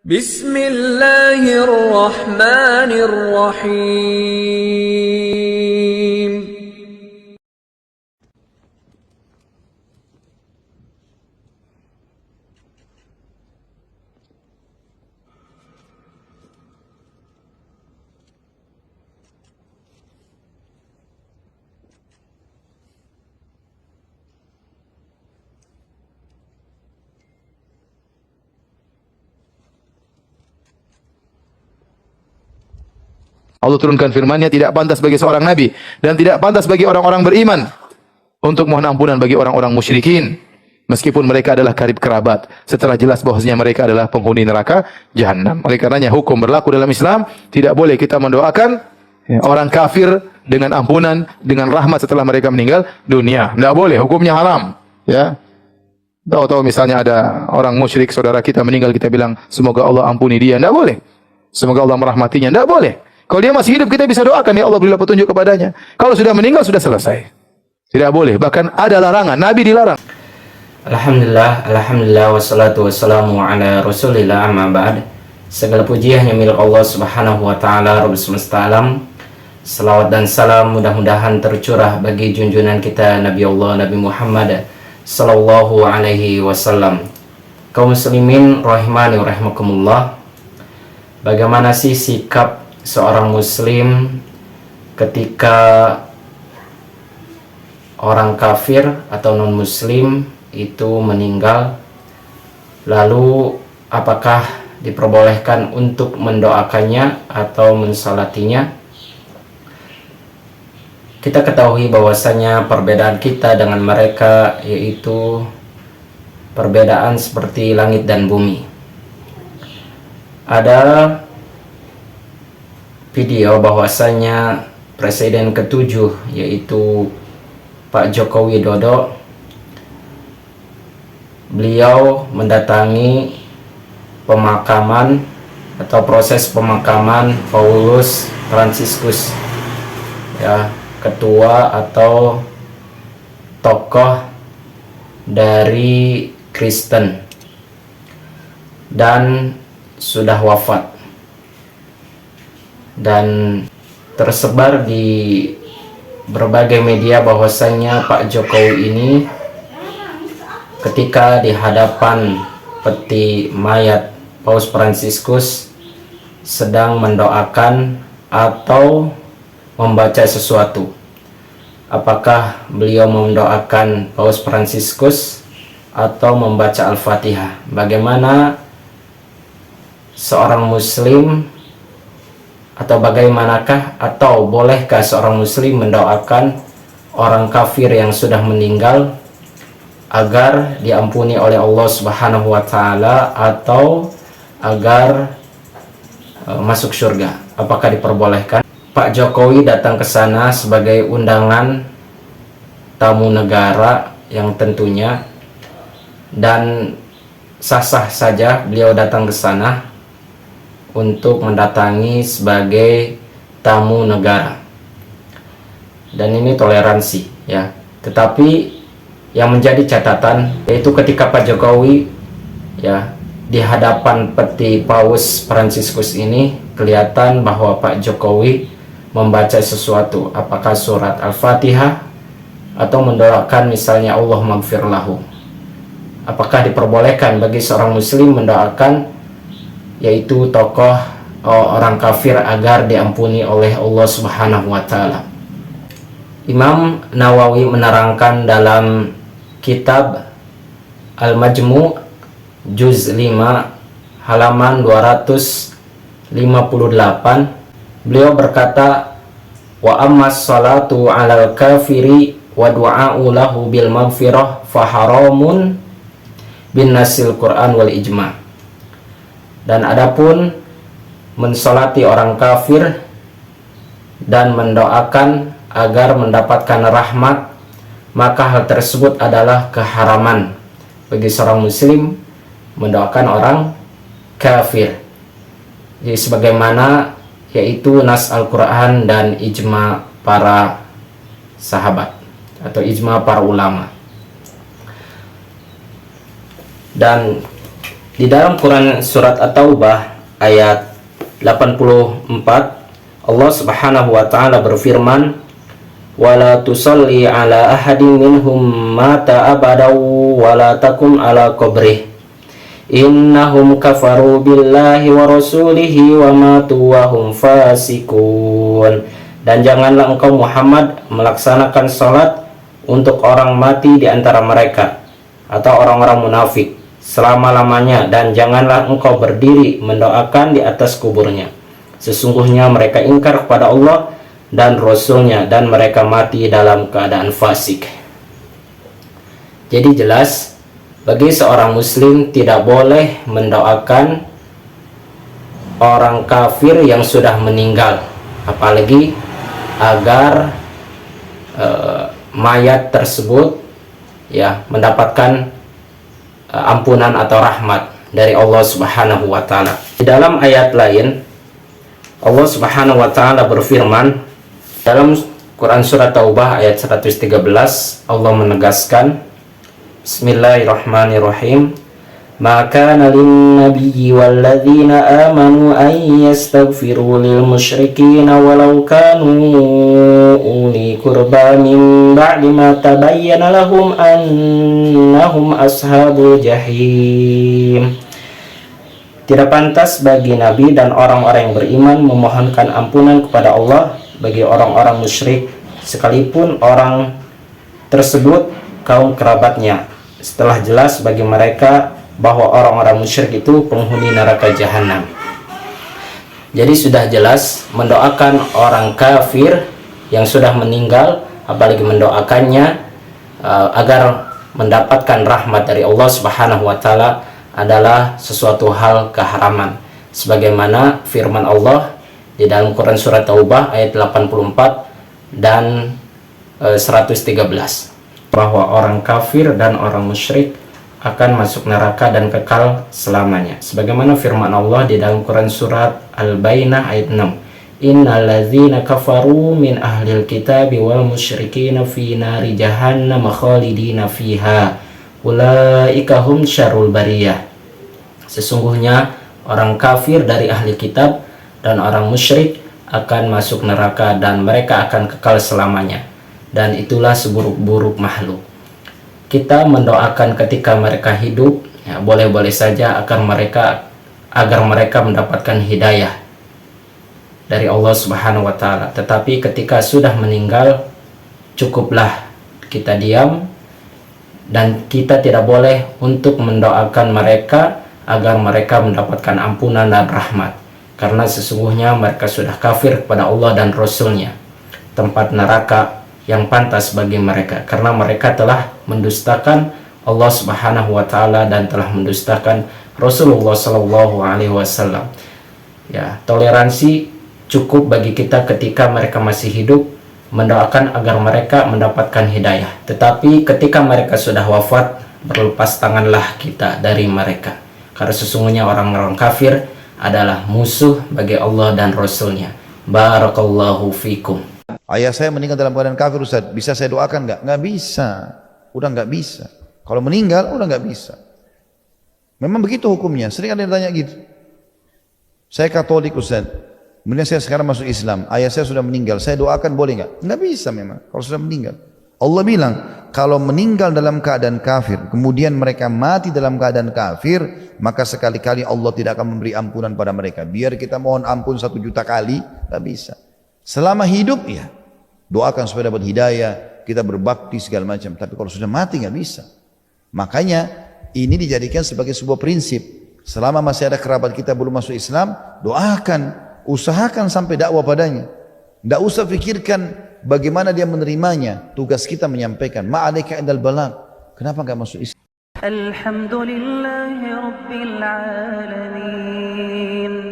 Bismillahirrahmanirrahim. Allah turunkan firman-Nya, tidak pantas bagi seorang nabi dan tidak pantas bagi orang-orang beriman untuk mohon ampunan bagi orang-orang musyrikin, meskipun mereka adalah karib kerabat, setelah jelas bahwasanya mereka adalah penghuni neraka jahanam. Oleh karenanya hukum berlaku dalam Islam, tidak boleh kita mendoakan orang kafir dengan ampunan, dengan rahmat setelah mereka meninggal dunia. Tidak boleh, hukumnya haram. Ya. Tahu-tahu misalnya ada orang musyrik saudara kita meninggal, kita bilang semoga Allah ampuni dia. Tidak boleh. Semoga Allah merahmatinya. Tidak boleh. Kalau dia masih hidup, kita bisa doakan, ya Allah berilah petunjuk kepadanya. Kalau sudah meninggal, sudah selesai. Tidak boleh. Bahkan ada larangan. Nabi dilarang. Alhamdulillah, wassalatu wassalamu ala rasulillah, amma ba'd. Segala puji hanya milik Allah subhanahu wa ta'ala, Rabb semesta alam. Salawat dan salam mudah-mudahan tercurah bagi junjungan kita Nabi Allah, Nabi Muhammad sallallahu alaihi wasallam. Kaum muslimin rahimani wa rahimakumullah. Bagaimana sih sikap seorang muslim ketika orang kafir atau non muslim itu meninggal? Lalu apakah diperbolehkan untuk mendoakannya atau mensalatinya? Kita ketahui bahwasanya perbedaan kita dengan mereka yaitu perbedaan seperti langit dan bumi. Ada video bahwasanya Presiden ke-7 yaitu Pak Joko Widodo, beliau mendatangi pemakaman atau proses pemakaman Paulus Fransiskus, ya, ketua atau tokoh dari Kristen dan sudah wafat, dan tersebar di berbagai media bahwasanya Pak Jokowi ini ketika di hadapan peti mayat Paus Fransiskus sedang mendoakan atau membaca sesuatu. Apakah beliau mendoakan Paus Fransiskus atau membaca Al-Fatihah? Bagaimana seorang muslim, atau bagaimanakah atau bolehkah seorang muslim mendoakan orang kafir yang sudah meninggal agar diampuni oleh Allah Subhanahu wa taala atau agar masuk surga? Apakah diperbolehkan? Pak Jokowi datang ke sana sebagai undangan tamu negara yang tentunya, dan sah-sah saja beliau datang ke sana untuk mendatangi sebagai tamu negara, dan ini toleransi, ya. Tetapi yang menjadi catatan yaitu ketika Pak Jokowi, ya, di hadapan peti Paus Fransiskus ini kelihatan bahwa Pak Jokowi membaca sesuatu, apakah surat Al-Fatihah atau mendoakan misalnya Allah maghfir lahu. Apakah diperbolehkan bagi seorang muslim mendoakan yaitu tokoh orang kafir agar diampuni oleh Allah Subhanahu wa taala? Imam Nawawi menerangkan dalam kitab Al-Majmu' juz 5 halaman 258, beliau berkata, wa ammas salatu 'alal kafiri wa du'a'u lahu bil maghfirah fa haramun bin nasil Quran wal ijma'. Dan adapun mensolati orang kafir dan mendoakan agar mendapatkan rahmat, maka hal tersebut adalah keharaman bagi seorang muslim mendoakan orang kafir. Jadi sebagaimana yaitu nas Al-Quran dan ijma para sahabat atau ijma para ulama. Dan Di dalam Quran surat At-Taubah ayat 84, Allah Subhanahu wa taala berfirman, "Wala tusalli ala ahadin minhum mata abadan wala takum ala qabrih. Innahum kafaru billahi wa rasulihi wa matu wa hum fasikun." Dan janganlah engkau Muhammad melaksanakan salat untuk orang mati di antara mereka atau orang-orang munafik selama-lamanya, dan janganlah engkau berdiri mendoakan di atas kuburnya. Sesungguhnya mereka ingkar kepada Allah dan Rasulnya, dan mereka mati dalam keadaan fasik. Jadi jelas, bagi seorang muslim tidak boleh mendoakan orang kafir yang sudah meninggal, apalagi agar mayat tersebut ya mendapatkan ampunan atau rahmat dari Allah Subhanahu wa taala. Di dalam ayat lain Allah Subhanahu wa taala berfirman dalam Quran surat Taubah ayat 113, Allah menegaskan, Bismillahirrahmanirrahim, "Ma kana lin-nabiyyi walladzina amanu an yastaghfiru lil musyrikin walau kanu uli qurba min ba'di ma tabayyana lahum annahum ashabul jahim." Tidak pantas bagi Nabi dan orang-orang yang beriman memohonkan ampunan kepada Allah bagi orang-orang musyrik, sekalipun orang tersebut kaum kerabatnya, setelah jelas bagi mereka bahwa orang-orang musyrik itu penghuni neraka jahanam. Jadi sudah jelas mendoakan orang kafir yang sudah meninggal, apalagi mendoakannya agar mendapatkan rahmat dari Allah Subhanahu wa taala adalah sesuatu hal keharaman, sebagaimana firman Allah di dalam Quran surat Taubah ayat 84 dan 113, bahwa orang kafir dan orang musyrik akan masuk neraka dan kekal selamanya, sebagaimana firman Allah di dalam Quran surat Al-Bayyinah ayat 6, "Innal ladzina kafaru min ahlil kitabi wal musyrikina fi nari jahannam khalidina fiha ulaika hum syarrul bariyah." Sesungguhnya orang kafir dari ahli kitab dan orang musyrik akan masuk neraka dan mereka akan kekal selamanya, dan itulah seburuk-buruk makhluk. Kita mendoakan ketika mereka hidup, ya boleh-boleh saja agar mereka mendapatkan hidayah dari Allah Subhanahu wa taala. Tetapi ketika sudah meninggal, cukuplah kita diam, dan kita tidak boleh untuk mendoakan mereka agar mereka mendapatkan ampunan dan rahmat, karena sesungguhnya mereka sudah kafir kepada Allah dan Rasulnya. Tempat neraka yang pantas bagi mereka, karena mereka telah mendustakan Allah Subhanahu wa taala dan telah mendustakan Rasulullah Shallallahu alaihi wasallam. Ya, toleransi cukup bagi kita ketika mereka masih hidup, mendoakan agar mereka mendapatkan hidayah. Tetapi ketika mereka sudah wafat, berlepas tanganlah kita dari mereka, karena sesungguhnya orang-orang kafir adalah musuh bagi Allah dan Rasulnya. Barakallahu fikum. Ayah saya meninggal dalam keadaan kafir, Ustaz, bisa saya doakan nggak? Nggak bisa, udah nggak bisa. Kalau meninggal udah nggak bisa. Memang begitu hukumnya. Sering ada yang tanya gitu. Saya Katolik, Ustaz, kemudian saya sekarang masuk Islam, ayah saya sudah meninggal, saya doakan boleh nggak? Nggak bisa memang kalau sudah meninggal. Allah bilang kalau meninggal dalam keadaan kafir, kemudian mereka mati dalam keadaan kafir, maka sekali-kali Allah tidak akan memberi ampunan pada mereka. Biar kita mohon ampun 1 juta kali, nggak bisa. Selama hidup ya doakan supaya dapat hidayah, kita berbakti segala macam. Tapi kalau sudah mati nggak bisa. Makanya ini dijadikan sebagai sebuah prinsip. Selama masih ada kerabat kita belum masuk Islam, doakan, usahakan sampai dakwah padanya. Tidak usah pikirkan bagaimana dia menerimanya. Tugas kita menyampaikan. Ma'alaika indal balagh. Kenapa nggak masuk Islam? Alhamdulillahi Rabbil Alamin.